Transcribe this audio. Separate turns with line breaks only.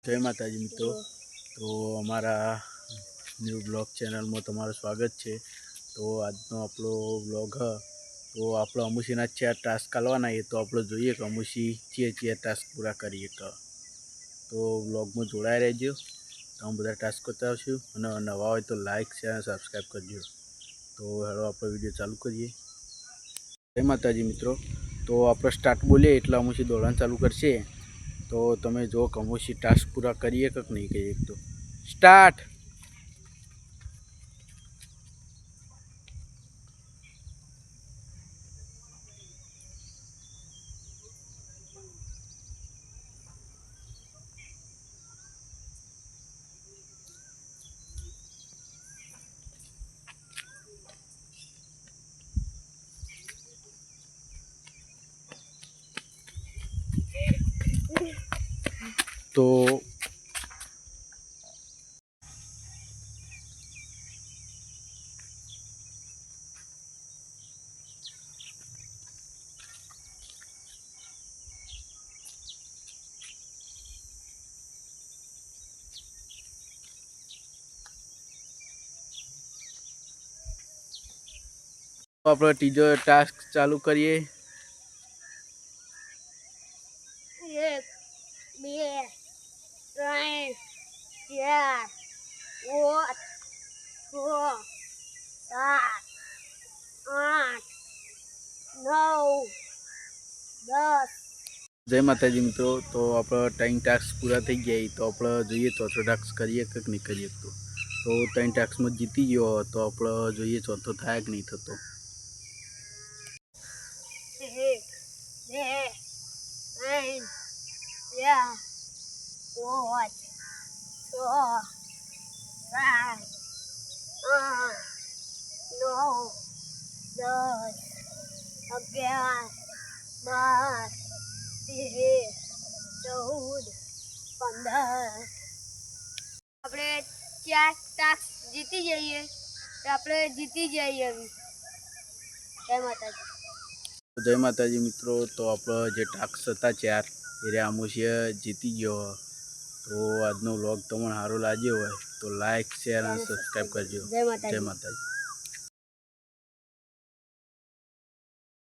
જય માતાજી મિત્રો। તો અમારા ન્યૂ બ્લોગ ચેનલમાં તમારું સ્વાગત છે। તો આજનો આપણો બ્લોગ તો આપણો અમુસીના 4 ટાસ્ક કાલવાના એ તો આપણે જોઈએ કે અમુસી જે ટાસ્ક પૂરા કરીએ તો બ્લોગમાં જોડાઈ રહેજો। તો हम બધા ટાસ્ક બતાવશું અને નવા હોય તો લાઈક શેર અને સબસ્ક્રાઈબ કરજો। તો હેલો આપણે વિડીયો ચાલુ કરીએ। જય માતાજી મિત્રો। તો આપણે સ્ટાર્ટ બોલીએ એટલે અમુસી દોડવાનું ચાલુ કરશે। तो તમે જો કમોસી ટાસ્ક પૂરા કરીએ કે નહીં કરીએ। તો સ્ટાર્ટ। तो આપણે ત્રીજો ટાસ્ક ચાલુ કરીએ।
1 2 3 4 5 6 7 8 9 10।
જય માતાજી મિત્રો। તો આપણે 3 ટાસ્ક પૂરા થઈ ગયા તો આપણે જોઈએ ચોથો ટાસ્ક કરીએ કે નહીં કરીએ। તો 3 ટાસ્કમાં જીતી ગયો તો આપણે જોઈએ ચોથો થાય કે નહીં થતો।
1 2 3 4 5 6 7 8 9 10 11 12 13 14 15। આપણે 4 ટાસ્ક જીતી જઈએ તો આપણે જીતી જઈએ। જય માતાજી।
જય માતાજી મિત્રો। તો આપણે જે ટાસ્ક હતા 4 એ આમુસીએ જીતી ગયો। તો આજનો વ્લોગ તમને સારો લાગ્યો હોય તો લાઈક શેર અને સબસ્ક્રાઈબ કરજો।
જય માતાજી।
જય માતાજી।